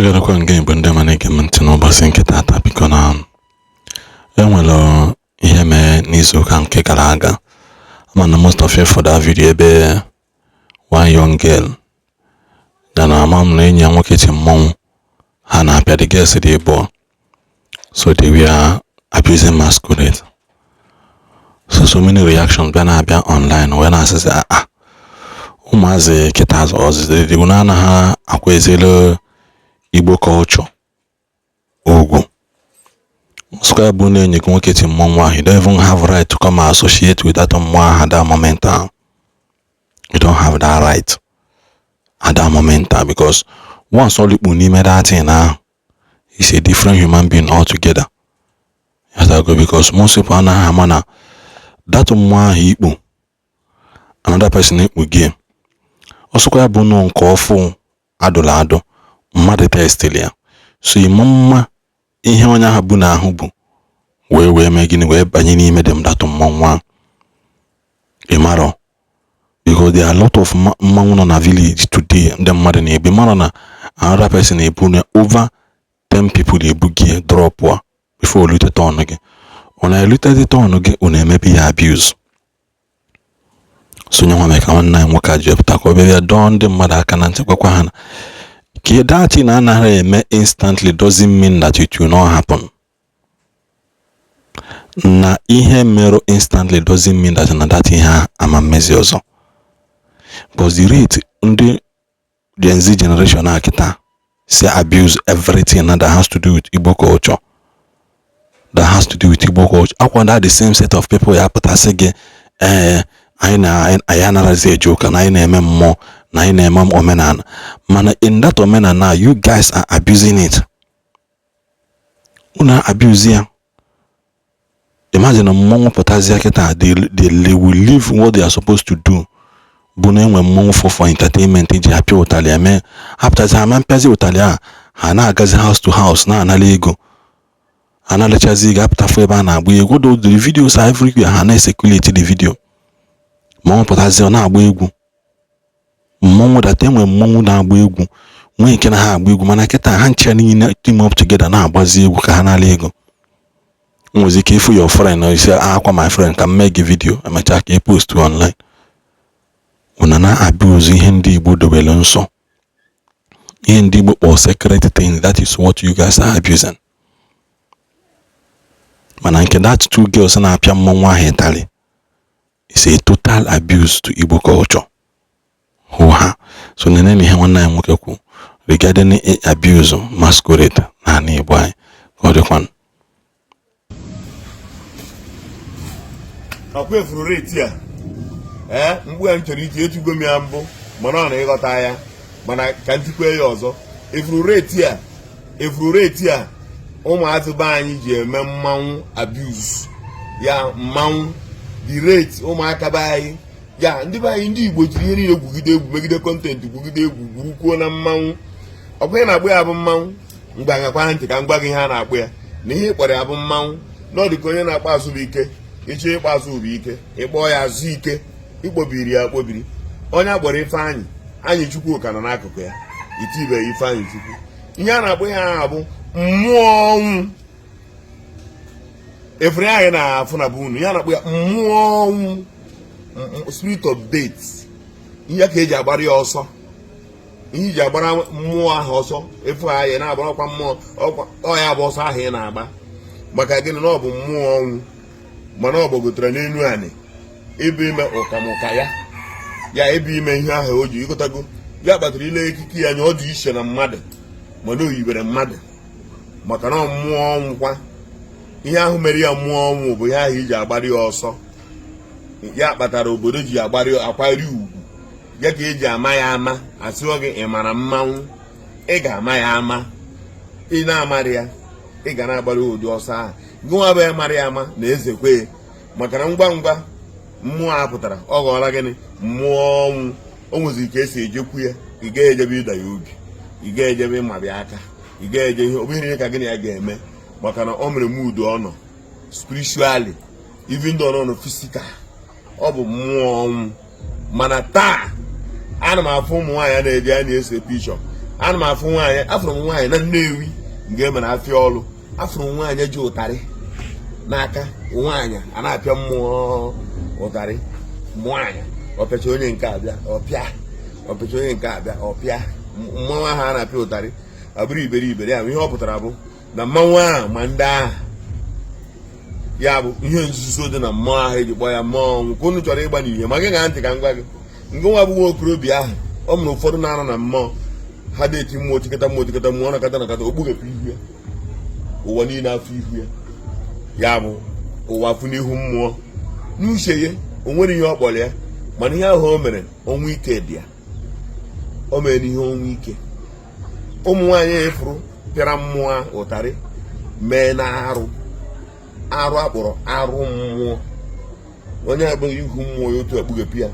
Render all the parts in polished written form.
I got a game when the money came into no basing kitata because enwere ihe me n'izu ụka nke gara aga. Mana most of you for that video ebe one young girl na amam na enyi ya nwoke ti mmọnwụ ha na-apịa the girls dị Igbo, so they were abusing Masquerade. So many reactions bịa na-abịa online wee na-asịsị ụmụazị kịta ọzịzị dị na ha akwezelu Igbo culture ugwu. Square bụ na-enye gị nwoke ti mmọnwụ ahụ, you don't even have right to come and associate with that mmụọ at that moment. You don't have that right at that moment because once all Igbo n'ime that thing now, is a different human being altogether. Yes, I go because most people are not mana that mmụọ ahụ Igbo another person Igbo game. Also kwa bụ no nke ọfụ adụlado mmadụ testili ya, so imamma ihe onye ahụ bụ na ahụ bụ wee mee gịnị wee banye n'ime dem that mmọnwụ ịmarọ, because there are a lot of mmanwụ nọ na village today. Ndị mmadụ na-ebi mara na another person na-ebu na over 10 people na-ebu gị drop before olute turn gị. Ona elute turn gị ọ na-emebi ya abuse. So nyanwa meka nwanna anyị nwoke ajepụta ka obere dọọ ndị mmadụ aka na ntị gwakwa ha na that thing anaghị eme instantly doesn't mean that it will not happen. Na ihe mere instantly doesn't mean that na that ihe ama mmezi ọzọ. But the rate ndị Gen Z generation akita say abuse everything that has to do with Igbo culture. That has to do with Igbo culture. Akwa that the same set of people ya pụta sị gị anyị anarazi ejoke na anyị na-eme mmụọ na anyị na-eme omenala, mana in that omenala you guys are abusing it. Una abuse ya. Imagine mmọnwụ pụtazia kịta they will leave what they are supposed to do bụ na enwe mmọnwụ for entertainment iji apịa ụtalị eme hapụtazi ama mpịazi ụtalị ha na-agazi house to house na-anala ego analachazi ego apụtafụ ebe a na-agba egwu. The videos are everywhere, ha na-esecurity the video. Mmọnwụ pụtazi ọ na-agba egwu, mmọnwụ data enwe mmọnwụ na-agba egwu nwee ike na ha agba egwu, mana kịta ha ncha niile team up together na-agbazi egwu ka ha nala ego. Nwezi ike ifu your friend or say akwa my friend ka mee gị video emecha ka post online. Una na abuse ihe ndị Igbo dobelu nsọ, ihe ndị Igbo kpọ sacred things. That is what you guys are abusing. Mana nke that two girls na-apịa mmọnwụ ahụ ịtalị is a total abuse to Igbo culture. So nene ihe nwanne anyị nwoke kwu regarding abuse Masquerade na ana Igbo anyị ọ dịkwan. Akwa efuru rate ya mgbe anyị chọrọ iji etugo m ya mbụ mana ọ na-ịghọta ya, mana ka ntikwe ya ọzọ. Efuru rate ya ụmụazị be anyị ji eme mmanwụ abuse ya, mmanwụ the rate ụmụaka be anyị ya, ndị be anyị ndị Igbo jiri ihe niile gwugide egwu megide content gwugide egwu gwurukwuo na mmanwụ. Ọkwa ya na-agba ya bụ mmanwụ mgbe agakwa ntị ka m gwa gị ihe a na-akpụ ya na ihe ịkpọrọ ya bụ mmanwụ. N'ọdịka onye na-akpa azụ bụ ike, ịchọ ịkpa azụ bụ ike, ịkpọ ya azụ ike, ikpobiri ya akpobiri. Onye agbọrọ Ifeanyị, anyị Chukwuka nọ n'akụkụ ya, itibeghị Ifeanyị Chukwu. Ihe a na-akpụ ya bụ mmụọ ọnwụ. Efere anyị na-afụ na bụ unu, ya na-akpụ ya mmụọ ọnwụ, spirit of death. Ihe ka eji agbara ya ọsọ, ihe iji agbara mmụọ ahụ ọsọ efu anyị na-agbarakwa mmụọ ọ ya bụ ọsọ ahụ ị na-agba maka gịnị na ọ bụ mmụọ ọnwụ, mana ọ gbagotere n'elu anị ebe ime ụkamụka ya ebe ime ihe ahụ o ji ịkọtago ya kpatara ile ekike ya anya ọ dị iche na mmadụ mana o yibere mmadụ maka na mmụọ ọnwụ kwa. Ihe ahụ mere ya mmụọ ọnwụ bụ ihe ahụ iji agbara ya ọsọ, ya kpatara obodo ji akwari ugwu ya ka eji ama ya ama. Asịọ gị ị mara mmanwụ, ị ga-ama ya ama. Ị na-amarị ya ị ga na-agbara ụdị ọsọ ahụ. Gụnwa bụ ya mara ya ama na ezekwe maka na ngwa ngwa mmụọ a pụtara ọ ghọọla gịnị mmụọ ọnwụ. O nwezi ka esi ejekwu ya, ị ga-ejebe ịda ya obi, ị ga-ejebe ịmabịa aka, ị ga-eje ihe obere ka gịnị ya ga-eme maka na o mere mood ọ nọ spiritually even though ọ nọ physical. Ọ bụ mmụọ ọnwụ. Mana taa ana m afụ ụmụ nwaanyị na-eje a na-ese picture ana m afụ nwaanyị afụrụ m nwaanyị na Nnewi nke emere afịa ọlụ afụrụ m nwaanyị ji ụtarị n'aka nwaanyị a na-apịa mmụọ ụtarị nwaanyị ọpịacha onye nke abịa ọpịa ọpịacha onye nke abịa ọpịa mmanwụ ahụ a na-apịa ụtarị abụrụ iberibe ya bụ ihe ọ pụtara bụ na mmanwụ ahụ ma ndị ahụ ya bụ ihe nzuzo dị na mmụọ ahụ eji kpọọ ya mmụọ ọnwụ ka unu chọrọ ịgba n'ihe ma gị gaa ntị ka m gwa gị nke nwa bụ nwa okorobịa ahụ ọ mụrụ ụfọdụ na-anọ na mmụọ ha na-eti mmụọ tikata mmụọ nakata nakata okpughepụ ihu ya ụwa niile afọ ihu ya ya bụ ụwa afụ n'ihu mmụọ n'uche ya o nwere ihe ọ kpọrọ ya mana ihe ahụ o mere ọnwụ ike dị ya o mere n'ihe ọnwụ ike ụmụ nwaanyị efuru pịara mmụọ ụtarị mee na arụ akpọrọ arụ mmụọ onye abụghị ihu mmụọ ya otu akpughepụ ya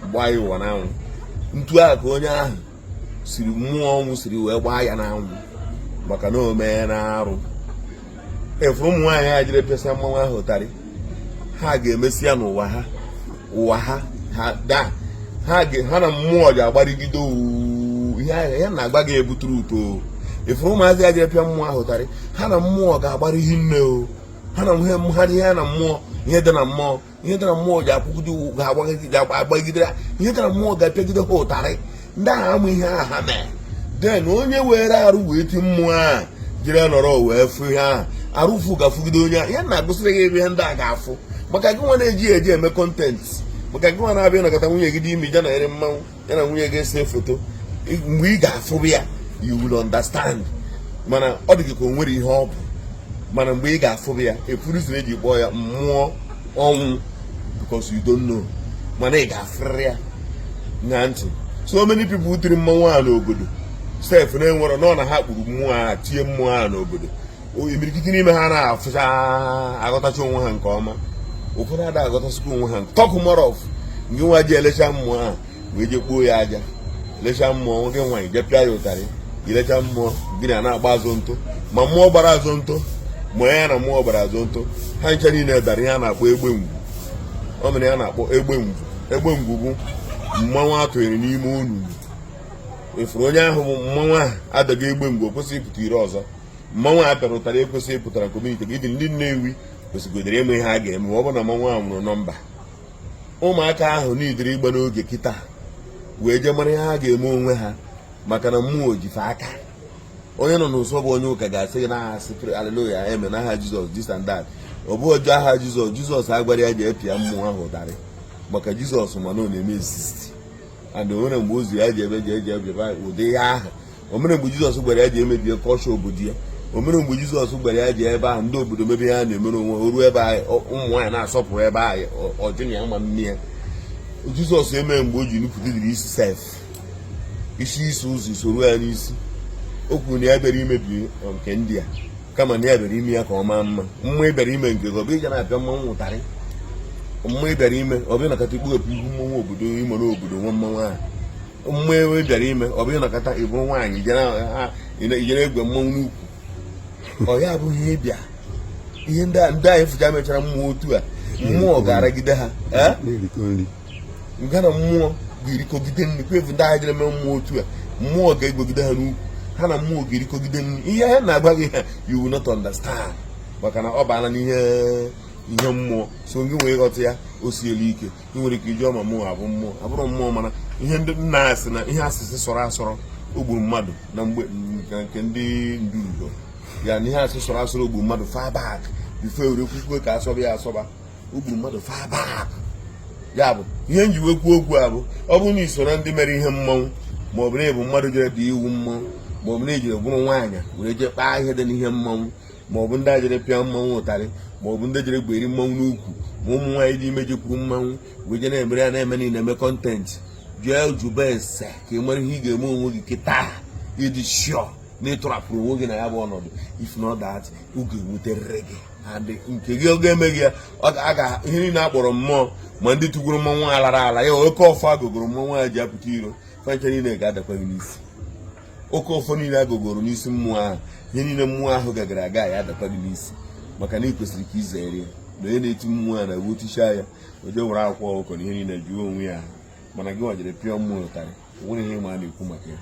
gbaa ya ụwa n'anwụ ntu a ka onye ahụ siri mmụọ ọnwụ siri wee gbaa ya n'anwụ maka na o mee na arụ efuru ụmụ nwaanyị ha jiri pịasịa mmanwụ ahụ ụtarị ha ga-emesi ya n'ụwa ha ha na mmụọ ji agbarigide ihe ya na-agba gị ebuturu uto efuru ụmụazị ya jiri pịa mmụọ ahụ ụtarị ha na mmụọ ga-agbara ihe nne o ha na ihe na mmụọ ihe dị na mmụọ ji agbagide ihe dị na mmụọ ga-apịagide ha ụtarị ndị ahụ amụ ihe ahụ ha mee den onye were arụ wee ti mmụọ ahụ jiri nọrọ wee fụ ihe ahụ arụfu ga-afụgide onye ahụ ya na-agụsịrị gị ebe ihe ndị a ga-afụ maka gị nwa na-eji eji eme kọntentị maka gị nwa na-abịa nakọta nwunye gị dị ime ja na ere mmanwụ ya na nwunye gị ese foto mgbe ị ga-afụ ya you will understand mana ọ dị gị ka o nwere ihe ọ bụ mana mgbe ị ga-afụ ya efuruziri eji kpọọ ya mmụọ ọnwụ because you don't know mana ị ga-afụrịrị ya na ntị so many people tiri mmanwụ a n'obodo sef na-enwere nọ na ha kpuru mmụọ a tie mmụọ a n'obodo imirikiti n'ime ha na-afụcha aghọtacha onwe ha nke ọma ụfọdụ ada aghọtasịkwa onwe ha tọkụ mọrọf nke nwa ji elecha mmụọ a wee je kpuo ya aja elecha mmụọ nwoke nwaanyị je pịa ya ụtarị ilecha mmụọ gịnị a na-agba azụ ntụ ma mmụọ gbara azụ ntụ ma ya na mmụọ gbara azụ ntụ ha ncha niile dara ihe a na-akpọ egbe ngwu ọ mere ya na-akpọ egbe ngwu bụ mmanwụ atụnyere n'ime onunu efuru onye ahụ bụ mmanwụ ahụ adaghị egbe ngwu o kwesịghị ịpụta ire ọzọ mmanwụ a pịara ụtarị ekwesịghị ịpụtara kọmuniti gị dị ndị Nnewi kwesịgodere ime ihe ha ga-eme ma ọ bụ na mmanwụ ahụ nwụrụ nọmba ụmụaka ahụ n'idiri igba n'oge kịta wee jee mara ihe ha ga-eme onwe ha maka na mmụọ jife aka onye nọ n'ụsọ bụ onye ụka ga-asị gị n'aha sipri aleluya eme n'aha Jizọs this and that ọ bụ ọjọọ aha Jizọs agwara ya ji epịa mmụọ ahụ ụtarị maka Jizọs mana ọ na-eme exist and o nwere mgbe ozu ya ji ebe ji eji ebiba ụdị ya aha o mere mgbe Jizọs gwara ya ji emebie kọlchọ obodo ya o mere mgbe Jizọs gwara ya ji ebe ahụ ndị obodo mebe ihe ha na-emere onwe o ruo ebe ahụ ụmụ nwaanyị na-asọpụrụ ebe ahụ ọjụ na ya ma nne ya Jizọs emee mgbe o ji nupụtadiri isi sef isi ụzọ isoro ya n'isi o kwuru na ya bịara imebi nke ndị a kama na ya bịara ime ya ka ọ maa mma mmụọ ịbịara ime nke gị ọ bụ ije na-apịa mmanwụ ụtarị mmụọ ịbịara ime ọ bụ nakata ikpughepụ ihu mmanwụ obodo ime n'obodo nwa mmanwụ ahụ mmụọ ịbịara ime ọ bụ nakata ịbụrụ nwaanyị ijere egwe mmanwụ n'ukwu ọ ya abụghị ịbịa ihe ndị anyị fụcha mechara mmụọ otu a mmụọ ga-aragide ha nga na mmụọ ga-erikọgide nri kwefu ndị agha jere mee mmụọ otu a mmụọ ga-egbogide ha n'ukwu ha na mmụọ ga-erikọgide nri ihe ha na-agba gị ha you will not understand maka na ọ baala n'ihe mmụọ so gị nwee ịghọta ya o siela ike ị nwere ike iji ọma mmụọ abụrụ mmụọ mana ihe ndị nna asị na ihe asịsị sọrọ asọrọ o gburu mmadụ na mgbe nke ndị ndurugo ya na ihe asị sọrọ asọrọ o gburu mmadụ far back bifo ewere kwukwe ka asọba ya asọba o gburu mmadụ far back ya bụ ihe njiwe kwuo okwu a bụ ọ bụrụ na iso na ndị mere ihe mmanwụ ma ọ bụ na ịbụ mmadụ jere dị iwu mmanwụ ma ọ bụ na ejire bụrụ nwaanyị were jee kpaa ihe dị n'ihe mmanwụ ma ọ bụ ndị a jere pịa mmanwụ ụtarị ma ọ bụ ndị jere gberi mmanwụ n'ukwu ma ụmụ nwaanyị dị ime jekwuru mmanwụ wee je na-emere ya na-eme niile eme kọntentị jụọ jụba ese ka ị mara ihe ị ga-eme onwe gị kịta ịdị shọ na ịtụrapụrụ onwe gị na ya bụ ọnọdụ if not that oge enweterịrị gị adị nke gị ọ ga-eme gị ya ihe niile akpọrọ mmụọ ma ndị tụgoro mmanwụ alara ala ya oke ọfọ agụgoro mmanwụ a ji apụta iro fancha niile ga-adakwa gị n'isi oke ọfọ niile agụgoro n'isi mmụọ ahụ ihe niile mmụọ ahụ gagara aga ya adakwa gị n'isi maka na ị kwesịrị ka izere ya na onye na-eti mmụọ a na-ewoticha ya o je were akwụkwọ ọkụkọ na ihe niile jụọ onwe ya mana gị nwajere pịọ mmụọ ụtarị o nwere ihe ma a na-ekwu maka ya